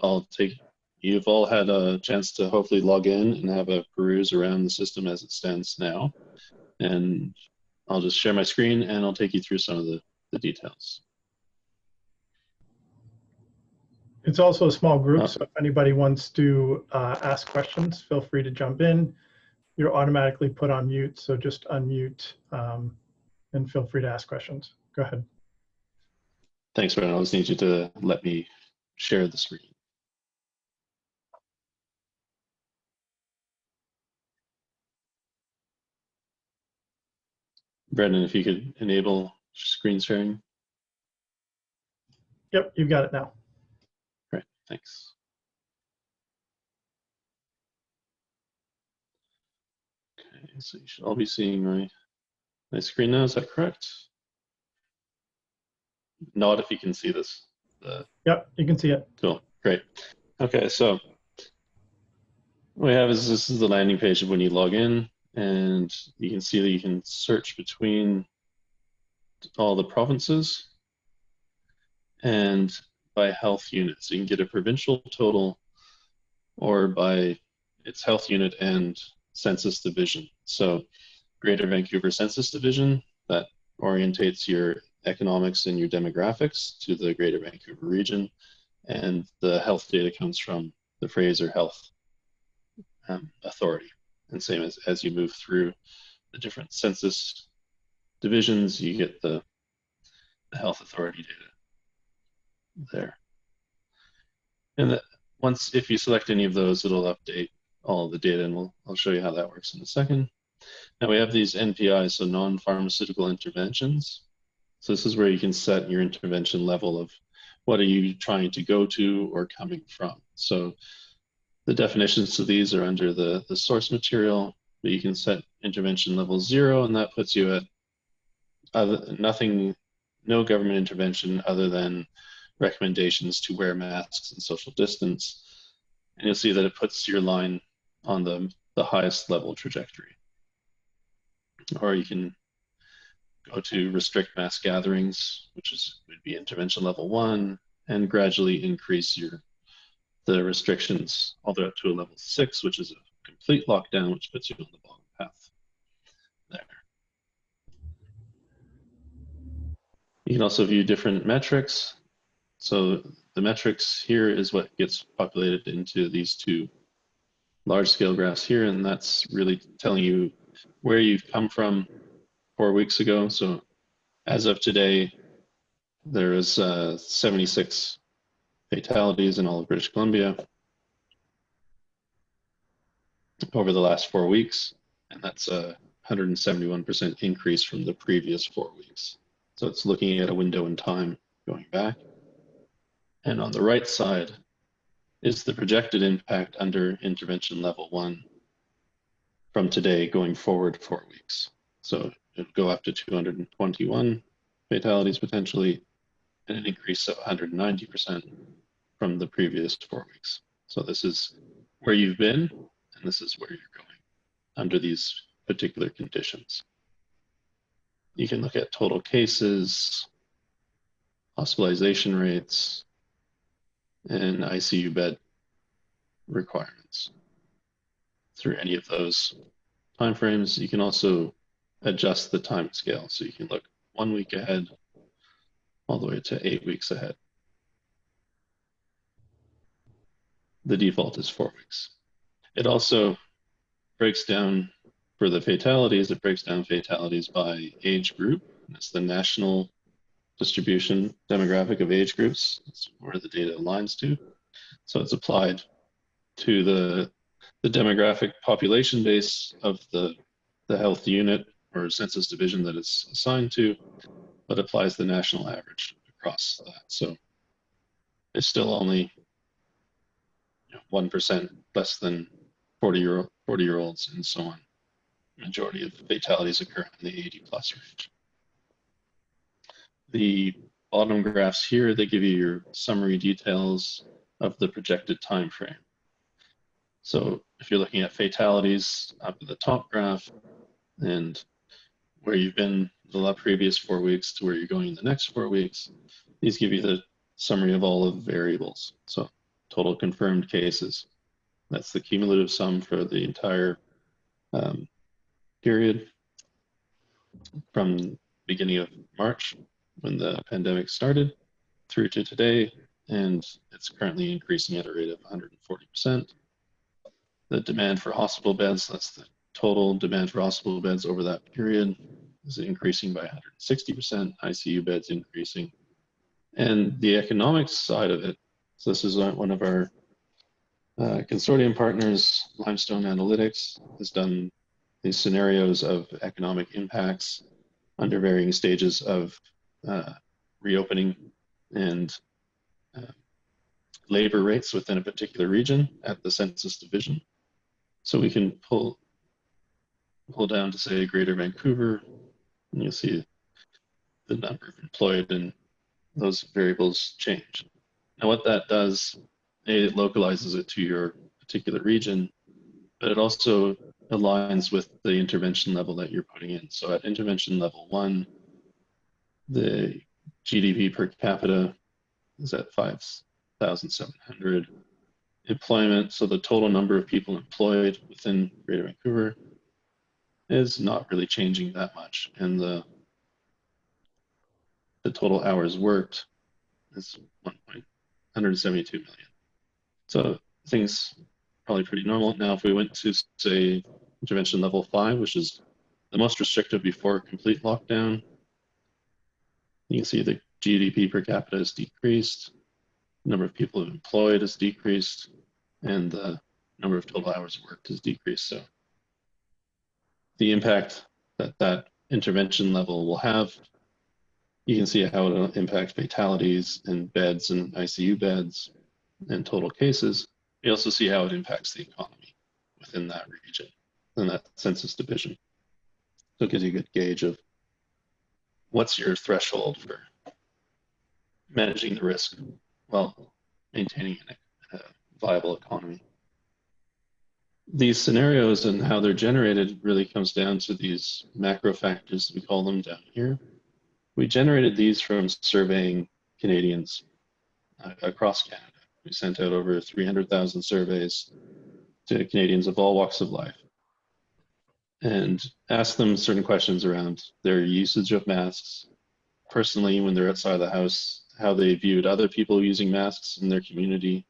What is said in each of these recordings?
that, you've all had a chance to hopefully log in and have a peruse around the system as it stands now. And I'll just share my screen and I'll take you through some of the details. It's also a small group, so if anybody wants to ask questions, feel free to jump in. You're automatically put on mute, so just unmute and feel free to ask questions. Go ahead. Thanks, Brandon. I just need you to let me share the screen. Brendan, if you could enable screen sharing. Yep, you've got it now. Great, thanks. Okay, so you should all be seeing my screen now, is that correct? Nod if you can see this. Yep, you can see it. Cool, great. Okay, so what we have is this is the landing page of when you log in, and you can see that you can search between all the provinces and by health unit. So you can get a provincial total or by its health unit and census division. So Greater Vancouver Census Division, that orientates your economics and your demographics to the Greater Vancouver region, and the health data comes from the Fraser Health Authority. And same as you move through the different census divisions, you get the health authority data there. And if you select any of those, it'll update all of the data, and I'll show you how that works in a second. Now we have these NPIs, so non-pharmaceutical interventions. So this is where you can set your intervention level of what are you trying to go to or coming from. So the definitions to these are under the source material, but you can set intervention level 0, and that puts you at no government intervention other than recommendations to wear masks and social distance. And you'll see that it puts your line on the highest level trajectory. Or you can go to restrict mass gatherings, which would be intervention level 1, and gradually increase the restrictions all the way up to a level 6, which is a complete lockdown, which puts you on the bottom path there. You can also view different metrics. So the metrics here is what gets populated into these two large-scale graphs here, and that's really telling you where you've come from 4 weeks ago. So as of today, there is 76 fatalities in all of British Columbia over the last 4 weeks, and that's a 171% increase from the previous 4 weeks. So it's looking at a window in time going back. And on the right side is the projected impact under intervention level 1 from today going forward 4 weeks. So it'll go up to 221 fatalities potentially, and an increase of 190% from the previous 4 weeks. So this is where you've been, and this is where you're going under these particular conditions. You can look at total cases, hospitalization rates, and ICU bed requirements through any of those timeframes. You can also adjust the time scale. So you can look 1 week ahead all the way to 8 weeks ahead. The default is 4 weeks. It also breaks down, for the fatalities, it breaks down fatalities by age group. That's the national distribution demographic of age groups. That's where the data aligns to. So it's applied to the demographic population base of the health unit or census division that it's assigned to, but applies the national average across that. So it's still only 1% less than 40-year-olds and so on. Majority of fatalities occur in the 80+ range. The bottom graphs here, they give you your summary details of the projected time frame. So if you're looking at fatalities up at the top graph and where you've been the previous 4 weeks to where you're going in the next 4 weeks, these give you the summary of all of the variables. So total confirmed cases. That's the cumulative sum for the entire period from beginning of March when the pandemic started through to today, and it's currently increasing at a rate of 140%. The demand for hospital beds, that's the total demand for hospital beds over that period, is increasing by 160%, ICU beds increasing. And the economics side of it, so this is one of our consortium partners, Limestone Analytics, has done these scenarios of economic impacts under varying stages of reopening and labor rates within a particular region at the census division. So we can pull down to say Greater Vancouver, and you'll see the number of employed and those variables change. Now what that does, it localizes it to your particular region, but it also aligns with the intervention level that you're putting in. So at intervention level 1, the GDP per capita is at 5,700. Employment, so the total number of people employed within Greater Vancouver is not really changing that much. And the total hours worked is 172 million. So things probably pretty normal. Now, if we went to, say, intervention level 5, which is the most restrictive before complete lockdown, you can see the GDP per capita has decreased, the number of people employed has decreased, and the number of total hours worked has decreased. So the impact that that intervention level will have, you can see how it will impact fatalities and beds and ICU beds and total cases. You also see how it impacts the economy within that region, in that census division. So it gives you a good gauge of what's your threshold for managing the risk while maintaining a viable economy. These scenarios and how they're generated really comes down to these macro factors, we call them down here. We generated these from surveying Canadians across Canada. We sent out over 300,000 surveys to Canadians of all walks of life and asked them certain questions around their usage of masks, personally when they're outside the house, how they viewed other people using masks in their community,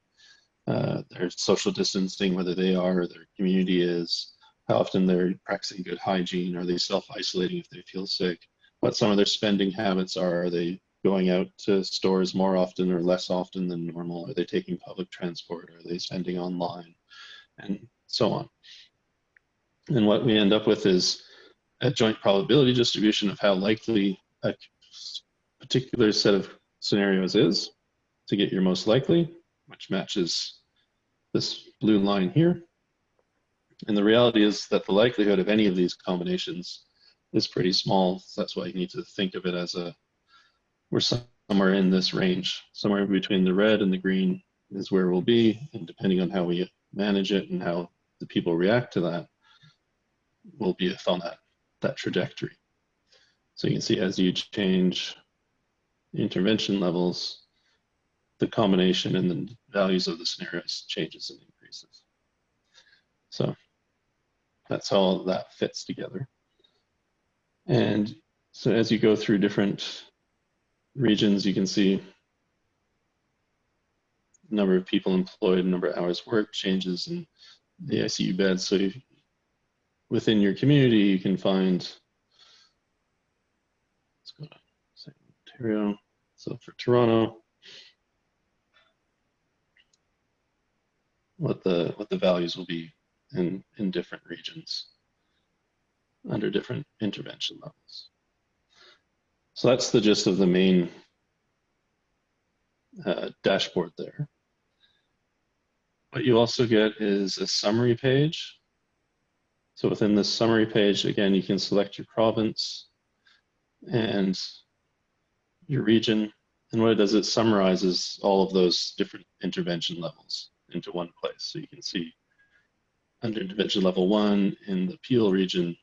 their social distancing, whether they are or their community is, how often they're practicing good hygiene, are they self-isolating if they feel sick, what some of their spending habits are they going out to stores more often or less often than normal, are they taking public transport, are they spending online, and so on. And what we end up with is a joint probability distribution of how likely a particular set of scenarios is to get your most likely, which matches this blue line here. And the reality is that the likelihood of any of these combinations is pretty small. So that's why you need to think of it as we're somewhere in this range, somewhere between the red and the green is where we'll be. And depending on how we manage it and how the people react to that, we'll be on that trajectory. So you can see as you change intervention levels, the combination and the values of the scenarios changes and increases. So that's how that fits together. And so as you go through different regions, you can see number of people employed, number of hours worked changes in the ICU beds. So within your community, you can find, let's go to say Ontario. So for Toronto, what the values will be in different regions under different intervention levels. So that's the gist of the main dashboard there. What you also get is a summary page. So within this summary page, again, you can select your province and your region. And what it does, it summarizes all of those different intervention levels into one place. So you can see under intervention level 1 in the Peel region,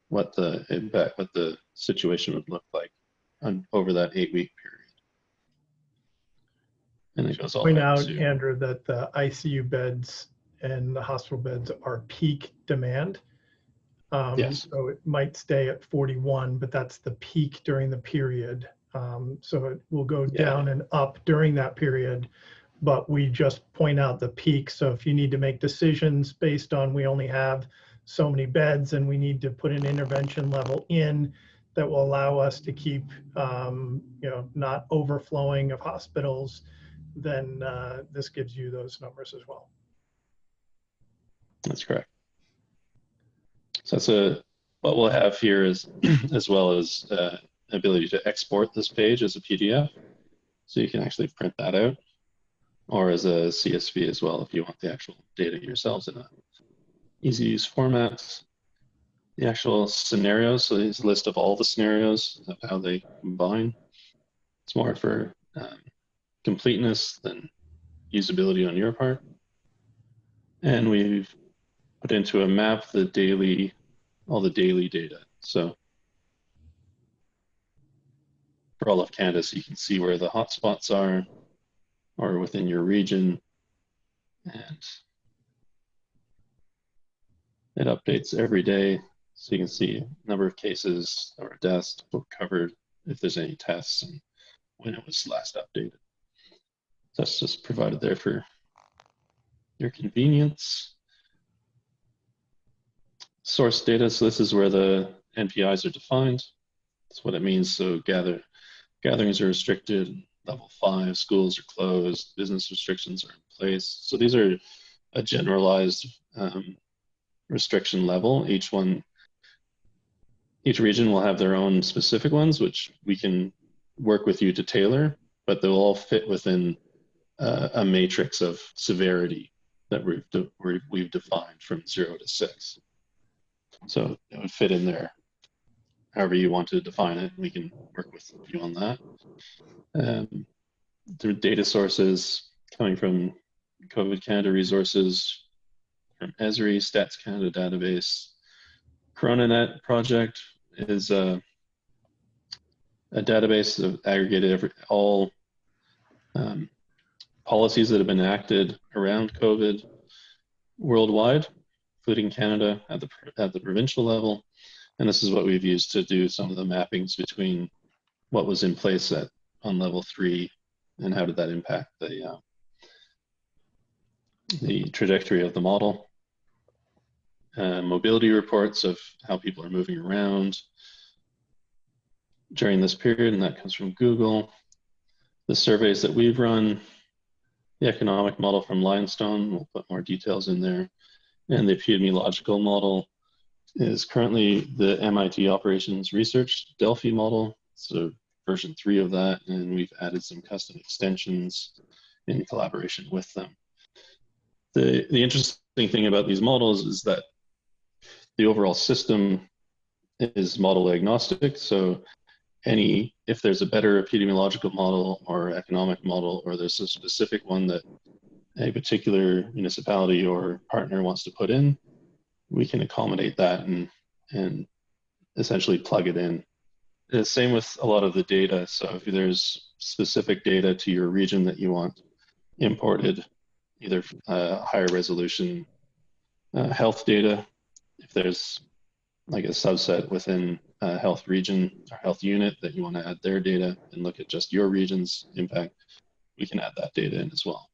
what the impact, what the situation would look like over that 8-week period. and it goes all the Point way up out, to, Andrew, that the ICU beds and the hospital beds are peak demand. yes, So it might stay at 41, but that's the peak during the period. So it will go yeah, down and up during that period, but we just point out the peak. So if you need to make decisions based on we only have so many beds and we need to put an intervention level in that will allow us to keep, not overflowing of hospitals, then this gives you those numbers as well. that's correct. So what we'll have here is, as well as ability to export this page as a PDF. So you can actually print that out, or as a CSV as well if you want the actual data yourselves in a easy to use format. The actual scenarios, so there's a list of all the scenarios of how they combine. It's more for completeness than usability on your part. And we've put into a map all the daily data. So for all of Canada, so you can see where the hotspots are or within your region. And it updates every day. So you can see number of cases or deaths covered, if there's any tests, and when it was last updated. That's just provided there for your convenience. Source data, so this is where the NPIs are defined. That's what it means. So gatherings are restricted, level 5, schools are closed, business restrictions are in place. So these are a generalized restriction level. Each region will have their own specific ones, which we can work with you to tailor, but they'll all fit within a matrix of severity that we've defined from 0 to 6. So it would fit in there however you want to define it. We can work with you on that. The data sources coming from COVID Canada resources, from Esri, Stats Canada database. CoronaNet project is a database of aggregated all policies that have been enacted around COVID worldwide, including Canada at the provincial level. And this is what we've used to do some of the mappings between what was in place on level 3 and how did that impact the trajectory of the model. Mobility reports of how people are moving around during this period, and that comes from Google. The surveys that we've run, the economic model from Limestone, we'll put more details in there, and the epidemiological model is currently the MIT Operations Research Delphi model, so version 3 of that, and we've added some custom extensions in collaboration with them. The interesting thing about these models is that the overall system is model agnostic, so if there's a better epidemiological model or economic model, or there's a specific one that a particular municipality or partner wants to put in, we can accommodate that and essentially plug it in. The same with a lot of the data. So if there's specific data to your region that you want imported, either higher resolution health data, if there's like a subset within a health region or health unit that you want to add their data and look at just your region's impact, we can add that data in as well.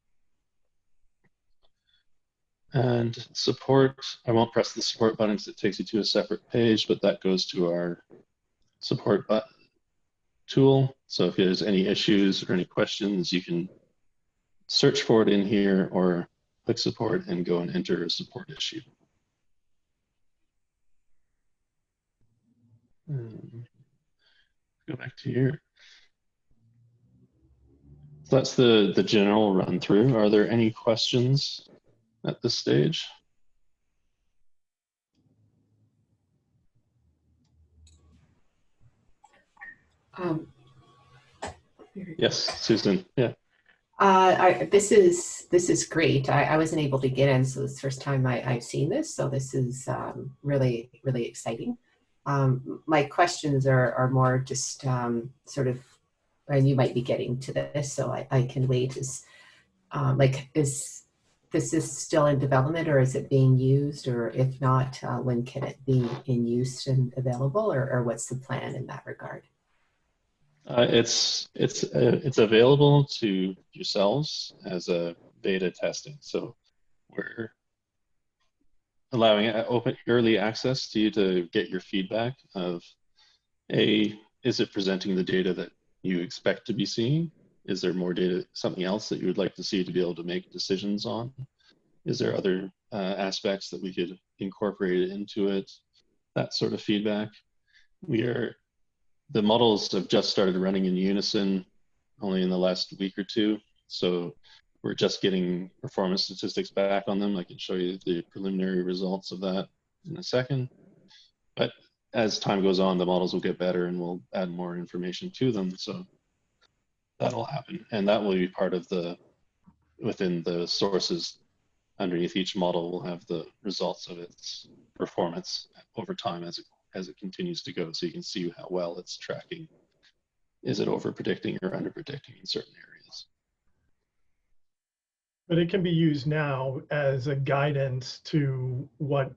And support, I won't press the support button because it takes you to a separate page, but that goes to our support tool. So if there's any issues or any questions, you can search for it in here or click support and go and enter a support issue. Go back to here. So that's the general run through. Are there any questions at this stage? Yes, Susan. Yeah. This is great. I wasn't able to get in, so it's the first time I've seen this. So this is really exciting. My questions are more just sort of and you might be getting to this, so I can wait, is like, is this is still in development, or is it being used? Or if not, when can it be in use and available, or what's the plan in that regard? It's available to yourselves as a beta testing. So we're allowing open early access to you to get your feedback of is it presenting the data that you expect to be seeing? Is there more data, something else that you would like to see to be able to make decisions on? Is there other aspects that we could incorporate into it? That sort of feedback. The models have just started running in unison only in the last week or two. So we're just getting performance statistics back on them. I can show you the preliminary results of that in a second. But as time goes on, the models will get better and we'll add more information to them. So that'll happen. And that will be part of within the sources underneath each model will have the results of its performance over time as it continues to go. So you can see how well it's tracking. Is it over predicting or under predicting in certain areas? But it can be used now as a guidance to what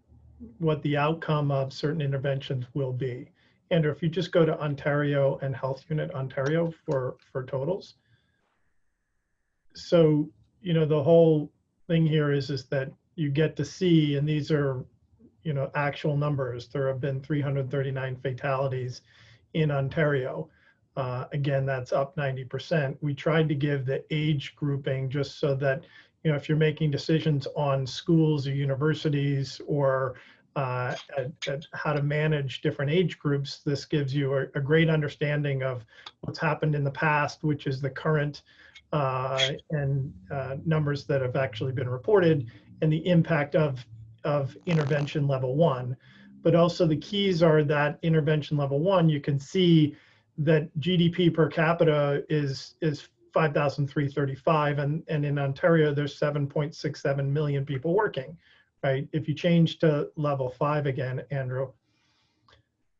the outcome of certain interventions will be. Andrew, if you just go to Ontario and Health Unit Ontario for totals. So, the whole thing here is that you get to see, and these are, actual numbers. There have been 339 fatalities in Ontario. Again, that's up 90%. We tried to give the age grouping just so that, if you're making decisions on schools or universities or at how to manage different age groups, this gives you a great understanding of what's happened in the past, which is the current and numbers that have actually been reported, and the impact of intervention level 1. But also the keys are that intervention level 1, you can see that GDP per capita is 5,335, and in Ontario there's 7.67 million people working, right? If you change to level 5 again, Andrew,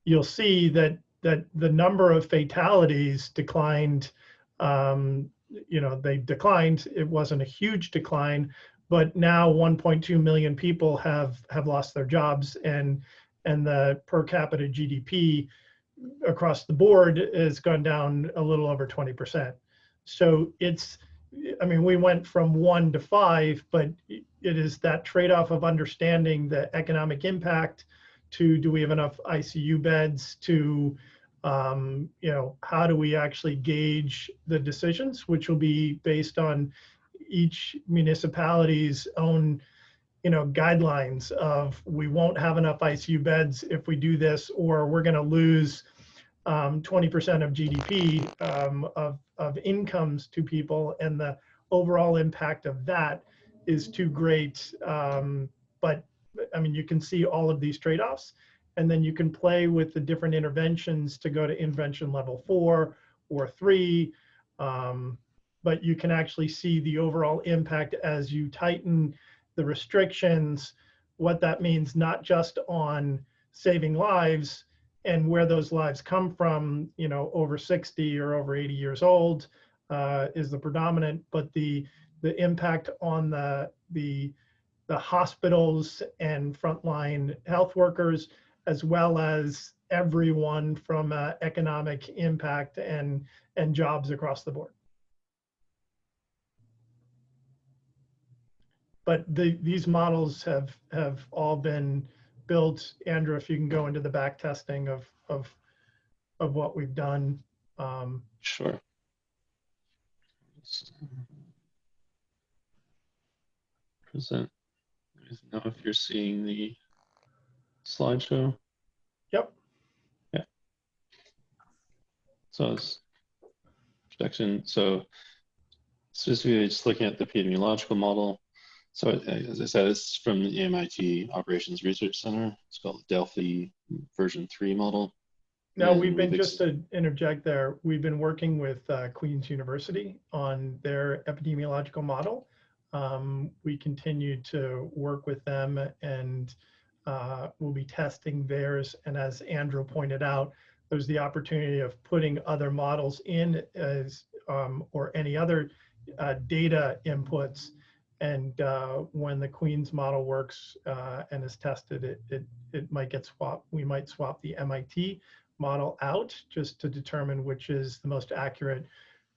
you'll see that the number of fatalities declined. They declined. It wasn't a huge decline, but now 1.2 million people have lost their jobs, and the per capita GDP across the board has gone down a little over 20%. So we went from 1 to 5, but it is that trade-off of understanding the economic impact to, do we have enough ICU beds, to how do we actually gauge the decisions, which will be based on each municipality's own guidelines of, we won't have enough ICU beds if we do this, or we're going to lose 20% of GDP of incomes to people, and the overall impact of that is too great. But you can see all of these trade-offs, and then you can play with the different interventions to go to intervention level 4 or 3. But you can actually see the overall impact as you tighten the restrictions, what that means, not just on saving lives and where those lives come from, over 60 or over 80 years old is the predominant, but the impact on the hospitals and frontline health workers, as well as everyone from economic impact and jobs across the board. But these models have all been built. Andrew, if you can go into the back testing of what we've done. Sure. Present. I don't know if you're seeing the slideshow. Yep. Yeah. So it's projection. So specifically just looking at the epidemiological model. So as I said, it's from the MIT Operations Research Center. It's called the Delphi version 3 model. Now we've been, just to interject there, we've been working with Queen's University on their epidemiological model. We continue to work with them, and we'll be testing theirs. And as Andrew pointed out, there's the opportunity of putting other models in as, or any other data inputs. And when the Queen's model works and is tested, it might get swapped. We might swap the MIT model out just to determine which is the most accurate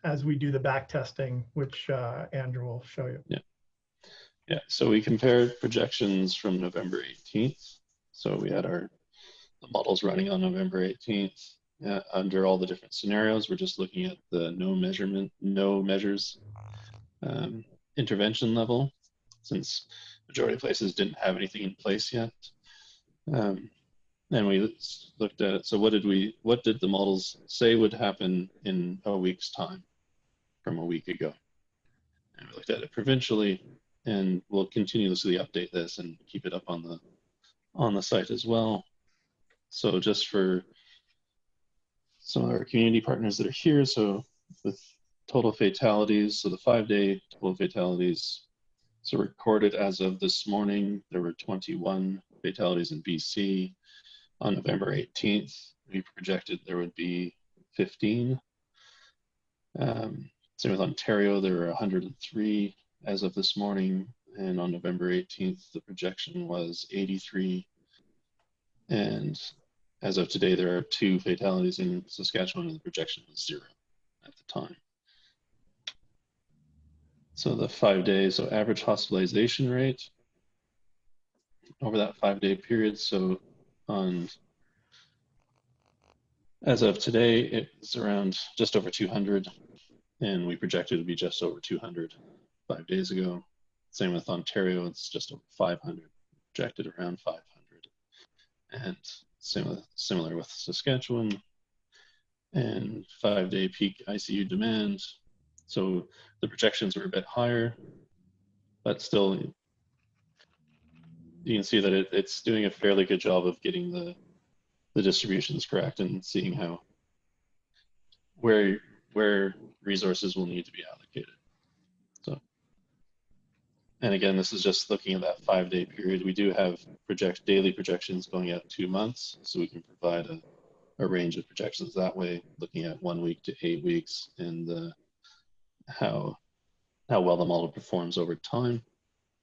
as we do the back testing, which Andrew will show you. Yeah, so we compared projections from November 18th. So we had the models running on November 18th under all the different scenarios. We're just looking at the no measures intervention level, since majority of places didn't have anything in place yet. And we looked at it. So what did the models say would happen in a week's time from a week ago? And we looked at it provincially, and we'll continuously update this and keep it up on the site as well. So just for some of our community partners that are here, so with total fatalities, so the 5-day total fatalities, so recorded as of this morning, there were 21 fatalities in BC. On November 18th, we projected there would be 15. Same with Ontario, there were 103 as of this morning, and on November 18th, the projection was 83. And as of today, there are 2 fatalities in Saskatchewan, and the projection was 0 at the time. So the 5 days, so average hospitalization rate over that 5-day period. So as of today, it's around just over 200, and we projected it to be just over 200 5 days ago. Same with Ontario, it's just over 500, projected around 500. And similar with Saskatchewan, and 5-day peak ICU demand. So the projections were a bit higher, but still you can see that it's doing a fairly good job of getting the distributions correct and seeing where resources will need to be allocated. So, and again, this is just looking at that 5-day period. We do have daily projections going out 2 months, so we can provide a range of projections that way, looking at 1 week to 8 weeks, and how well the model performs over time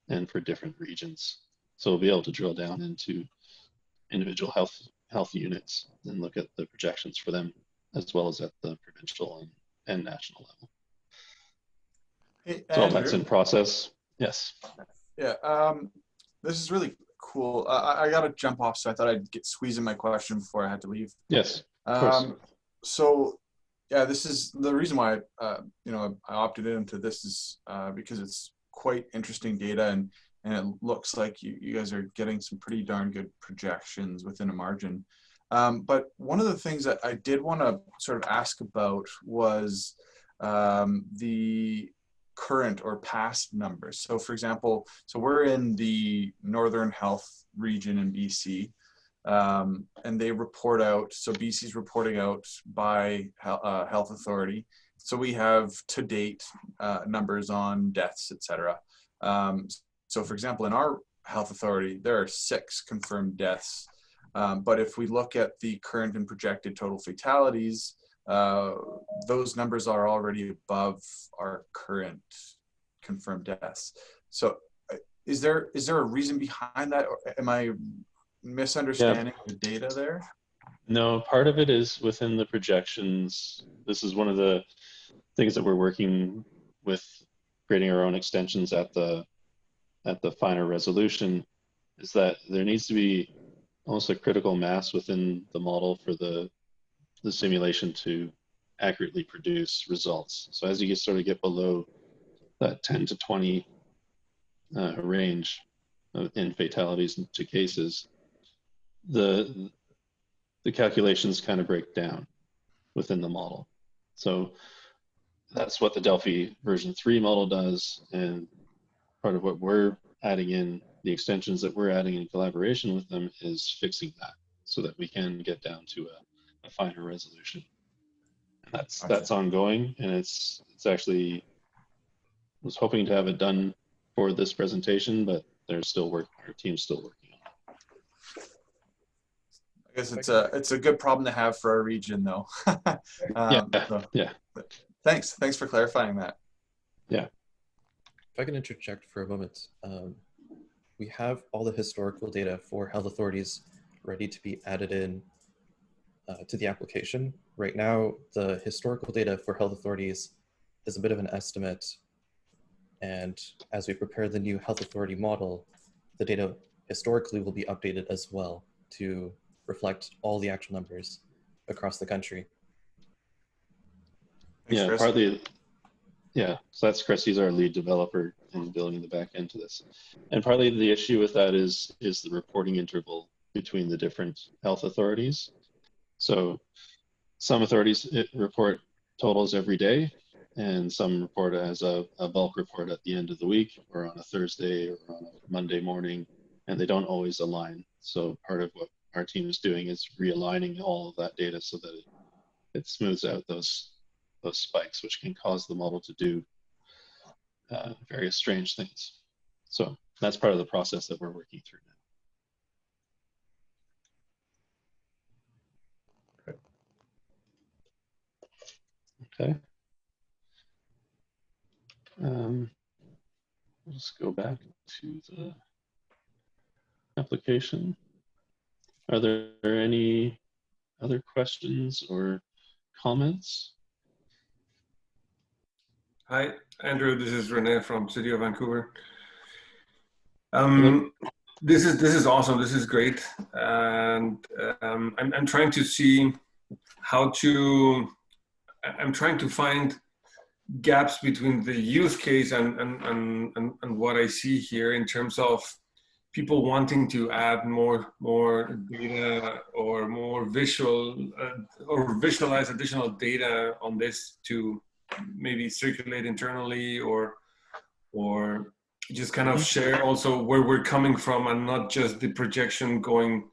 and for different regions. So we'll be able to drill down into individual health units and look at the projections for them, as well as at the provincial and national level. Hey, so all that's in process. Yes. Yeah, this is really cool. I got to jump off, so I thought I'd squeeze in my question before I had to leave. Yes, of course. So yeah, this is the reason why I opted into this is because it's quite interesting data, and it looks like you guys are getting some pretty darn good projections within a margin. But one of the things that I did want to sort of ask about was the current or past numbers. So for example, so we're in the Northern Health region in BC, and they report out, so BC's reporting out by health authority. So we have to date numbers on deaths, etc. So for example, in our health authority, there are 6 confirmed deaths. But if we look at the current and projected total fatalities, those numbers are already above our current confirmed deaths. So is there a reason behind that, or am I misunderstanding the data there? No, part of it is within the projections. This is one of the things that we're working with, creating our own extensions at the finer resolution, is that there needs to be almost a critical mass within the model for the simulation to accurately produce results. So as you sort of get below that 10 to 20 range in fatalities to cases, the calculations kind of break down within the model. So that's what the Delphi version 3 model does, and part of what we're adding in, the extensions that we're adding in collaboration with them, is fixing that so that we can get down to a finer resolution. And that's ongoing, and it's actually, I was hoping to have it done for this presentation, but they're still working, our team's still working on it. I guess it's a good problem to have for our region, though. Yeah, So, yeah, thanks for clarifying that. yeah. If I can interject for a moment, we have all the historical data for health authorities ready to be added in to the application. Right now, the historical data for health authorities is a bit of an estimate. And as we prepare the new health authority model, the data historically will be updated as well to reflect all the actual numbers across the country. Thanks, Yeah, Chris. partly, yeah. So that's Chris. He's our lead developer in building the back end to this. And partly the issue with that is the reporting interval between the different health authorities. So some authorities report totals every day, and some report as a bulk report at the end of the week or on a Thursday or on a Monday morning, and they don't always align. So part of what our team is doing is realigning all of that data so that it smooths out those spikes, which can cause the model to do various strange things. So that's part of the process that we're working through now. Okay. Let's go back to the application. Are there any other questions or comments? Hi, Andrew. This is Rene from City of Vancouver. This is awesome. This is great, and I'm trying to see how to. I'm trying to find gaps between the use case and what I see here in terms of people wanting to add more data or more visual or visualize additional data on this to maybe circulate internally or just kind of share also where we're coming from and not just the projection going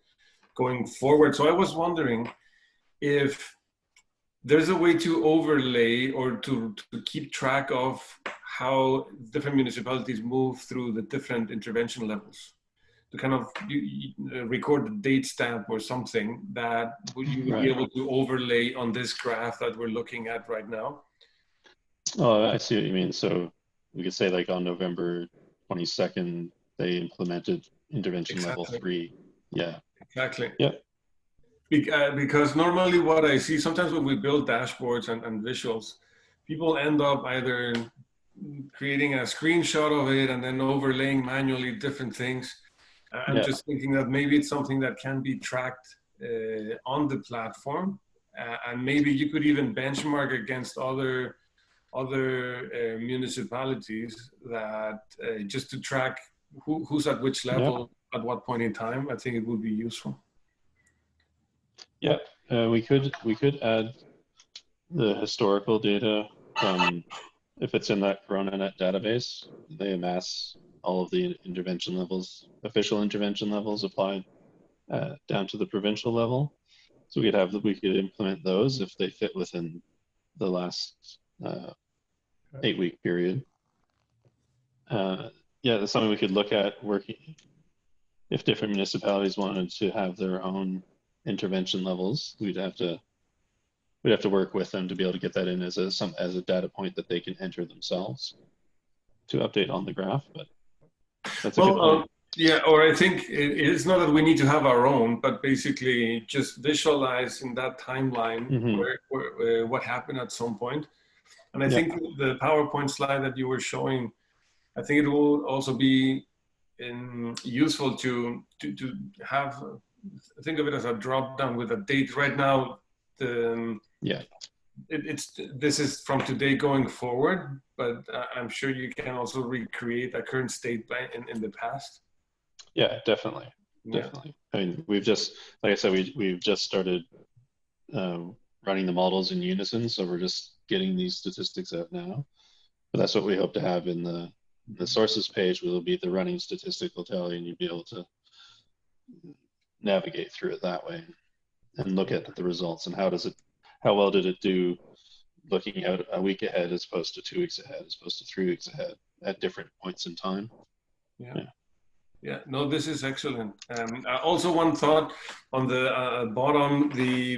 forward. So I was wondering if there's a way to overlay or to keep track of how different municipalities move through the different intervention levels, to kind of record the date stamp or something that you would be able to overlay on this graph that we're looking at right now. Oh, I see what you mean. So we could say like on November 22nd, they implemented intervention level 3. Yeah. Exactly. Yep. Because normally what I see, sometimes when we build dashboards and visuals, people end up either creating a screenshot of it and then overlaying manually different things. I'm just thinking that maybe it's something that can be tracked on the platform, and maybe you could even benchmark against other municipalities that just to track who's at which level at what point in time. I think it would be useful. Yeah, we could add the historical data from, if it's in that CoronaNet database, they amass all of the intervention levels, official intervention levels applied down to the provincial level. So we could implement those if they fit within the last 8-week period. Yeah, that's something we could look at working if different municipalities wanted to have their own intervention levels. We'd have to work with them to be able to get that in as a data point that they can enter themselves to update on the graph. But that's a good point. Yeah, or I think it's not that we need to have our own, but basically just visualize in that timeline where what happened at some point. And I think the PowerPoint slide that you were showing, I think it will also be useful to have, think of it as a drop down with a date. Right now, this is from today going forward, but I'm sure you can also recreate a current state in the past. Yeah, definitely. Definitely. I mean, we've just, like I said, we've just started running the models in unison, so we're just getting these statistics out now. But that's what we hope to have in the sources page. Will be the running statistical tally, and you'd be able to navigate through it that way and look at the results and how well did it do looking out a week ahead as opposed to 2 weeks ahead, as opposed to 3 weeks ahead at different points in time. Yeah, no, this is excellent. Also, one thought on the bottom, the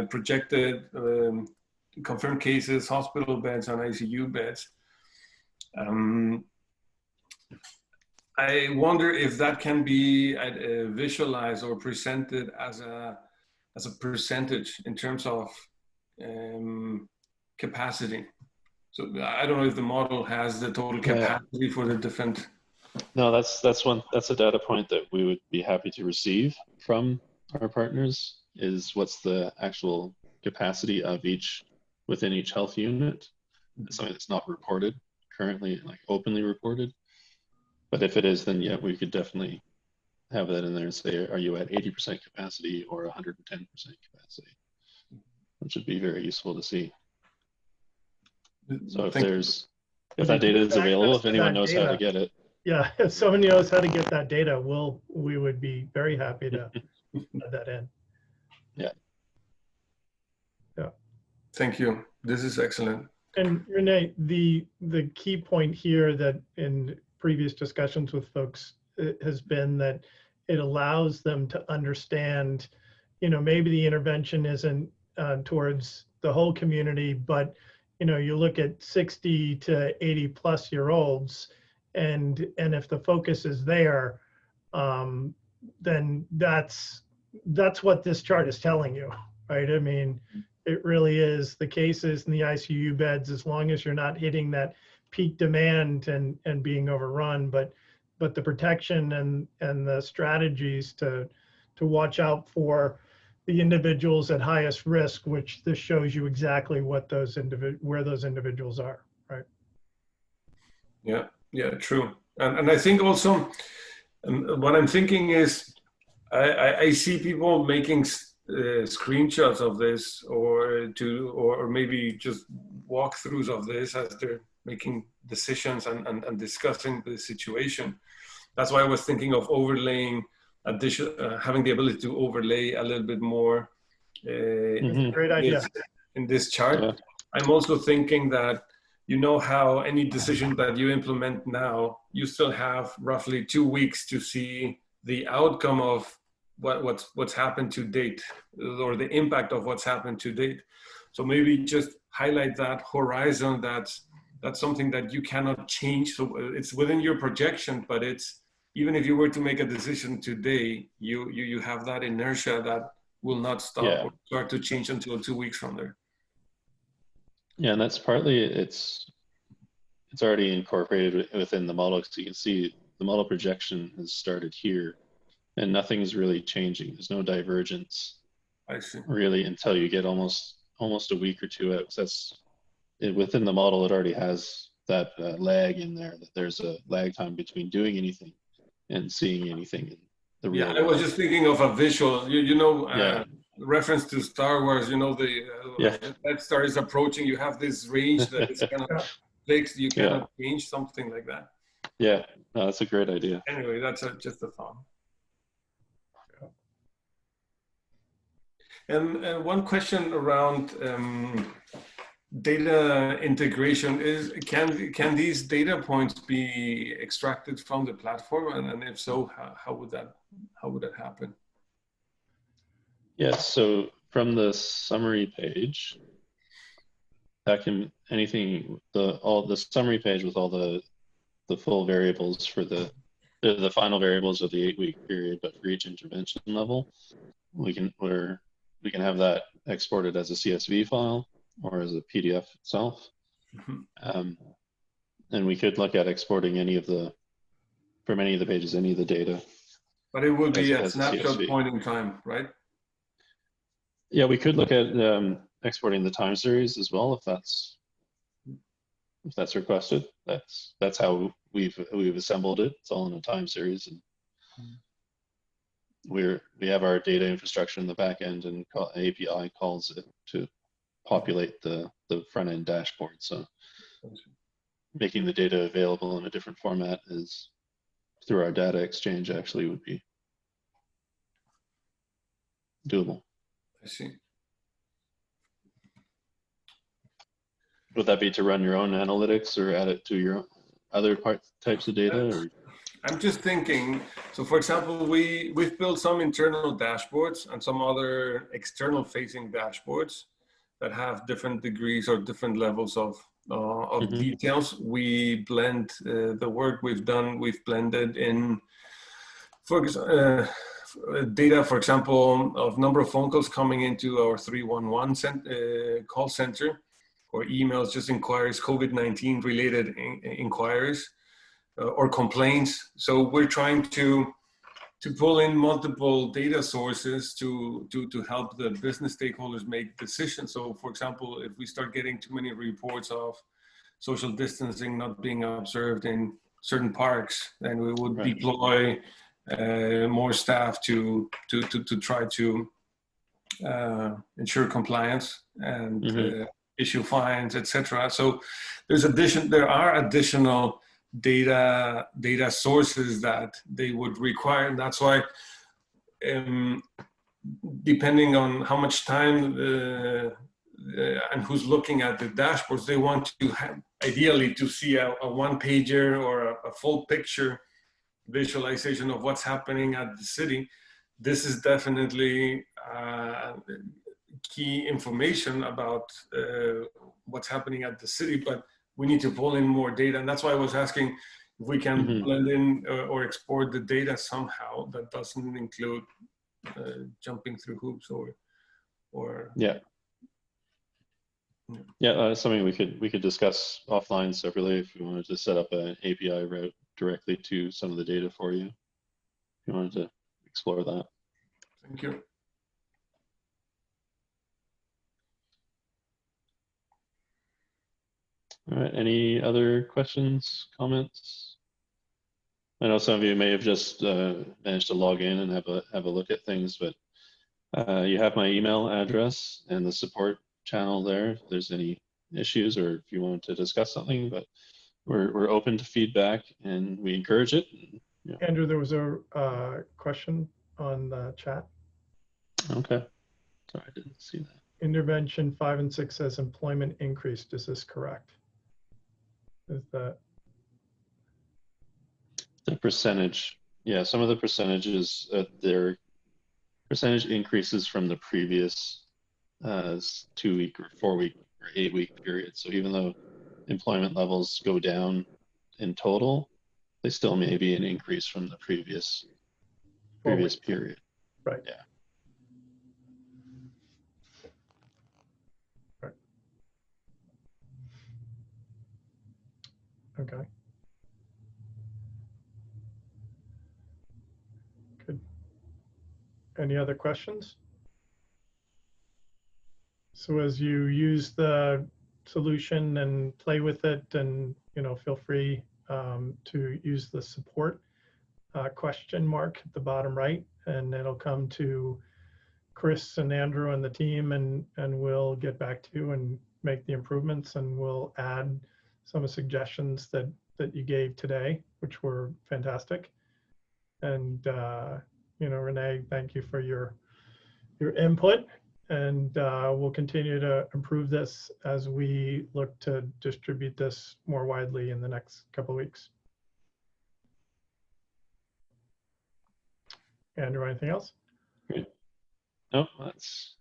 projected confirmed cases, hospital beds, and ICU beds. I wonder if that can be visualized or presented as a percentage in terms of capacity. So I don't know if the model has the total capacity for the different. No, that's a data point that we would be happy to receive from our partners, is what's the actual capacity of each within each health unit. It's something that's not reported currently, like openly reported. But if it is, then yeah, we could definitely have that in there and say, are you at 80% capacity or 110% capacity? Which would be very useful to see. So if that data is available, if anyone knows how to get it. Yeah, if someone knows how to get that data, we would be very happy to add that in. Yeah. Yeah. Thank you. This is excellent. And Renee, the key point here that in previous discussions with folks has been that it allows them to understand, maybe the intervention isn't towards the whole community, but you look at 60 to 80 plus year olds, and if the focus is there, then that's what this chart is telling you, right? I mean, it really is the cases in the ICU beds, as long as you're not hitting that peak demand and being overrun, but the protection and the strategies to watch out for the individuals at highest risk, which this shows you exactly what where those individuals are, right? Yeah, true. And I think also, what I'm thinking is, I see people making screenshots of this, or maybe just walkthroughs of this as they're making decisions and discussing the situation. That's why I was thinking of overlaying having the ability to overlay a little bit more Great idea. in this chart. Yeah. I'm also thinking that, how any decision that you implement now, you still have roughly 2 weeks to see the outcome of what's happened to date, or the impact of what's happened to date. So maybe just highlight that horizon. That's something that you cannot change. So it's within your projection, but it's, even if you were to make a decision today, you have that inertia that will not stop or start to change until 2 weeks from there. Yeah, and that's partly it's already incorporated within the model, because you can see the model projection has started here, and nothing's really changing. There's no divergence. I see. Really, until you get almost a week or two out. That's within the model. It already has that lag in there. That there's a lag time between doing anything and seeing anything in the real world. I was just thinking of a visual. Reference to Star Wars. The Death Star is approaching. You have this range that is kind of fixed. You cannot change something like that. Yeah, no, that's a great idea. Anyway, that's just a thought. And one question around data integration is, can these data points be extracted from the platform, and if so, how would that happen? Yes, so from the summary page, that can the summary page with all the full variables for the final variables of the 8-week period, but for each intervention level, we can have that exported as a CSV file or as a PDF itself. Mm-hmm. And we could look at exporting from any of the pages, any of the data. But it will be a snapshot point in time, right? Yeah, we could look at exporting the time series as well, if that's requested. That's how we've assembled it. It's all in a time series, and we have our data infrastructure in the back end, and API calls it to populate the front end dashboard. So making the data available in a different format is through our data exchange actually would be doable. I see. Would that be to run your own analytics or add it to your other types of data? Or? I'm just thinking, so for example, we've built some internal dashboards and some other external facing dashboards that have different degrees or different levels of details. We blend the work we've done, we've blended in, data, for example, of number of phone calls coming into our 311 call center, or emails, just inquiries, COVID-19 related inquiries or complaints. So we're trying to pull in multiple data sources to help the business stakeholders make decisions. So for example, if we start getting too many reports of social distancing not being observed in certain parks, then we would deploy more staff to try to ensure compliance and issue fines, etc. So there are additional data sources that they would require, and that's why depending on how much time and who's looking at the dashboards, they want to have, ideally, to see a one-pager or a full picture visualization of what's happening at the city. This is definitely key information about what's happening at the city, but we need to pull in more data. And that's why I was asking if we can blend in or export the data somehow that doesn't include jumping through hoops or something we could discuss offline separately if you wanted to set up an API route directly to some of the data for you. If you wanted to explore that. Thank you. All right, any other questions, comments? I know some of you may have just managed to log in and have a look at things, but you have my email address and the support channel there if there's any issues or if you want to discuss something, but we're open to feedback and we encourage it. Yeah. Andrew, there was a question on the chat. Okay, sorry, I didn't see that. Intervention 5 and 6 says employment increased. Is this correct? Is that the percentage? Yeah, some of the percentages, their percentage increases from the previous 2-week or 4-week or 8-week period. So even though employment levels go down in total, they still may be an increase from the previous period. Right. Yeah. Right. Okay. Good. Any other questions? So as you use the solution and play with it, and feel free to use the support question mark at the bottom right, and it'll come to Chris and Andrew and the team, and we'll get back to you and make the improvements, and we'll add some suggestions that you gave today, which were fantastic. And Renee, thank you for your input. And we'll continue to improve this as we look to distribute this more widely in the next couple of weeks. Andrew, anything else? Great. No, that's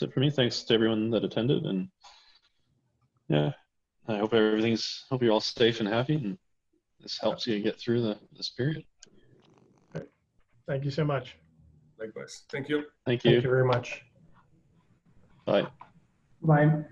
it for me. Thanks to everyone that attended, and yeah, I hope you're all safe and happy, and this helps you get through this period. Okay. Thank you so much. Likewise. Thank you. Thank you. Thank you very much. Bye. Bye.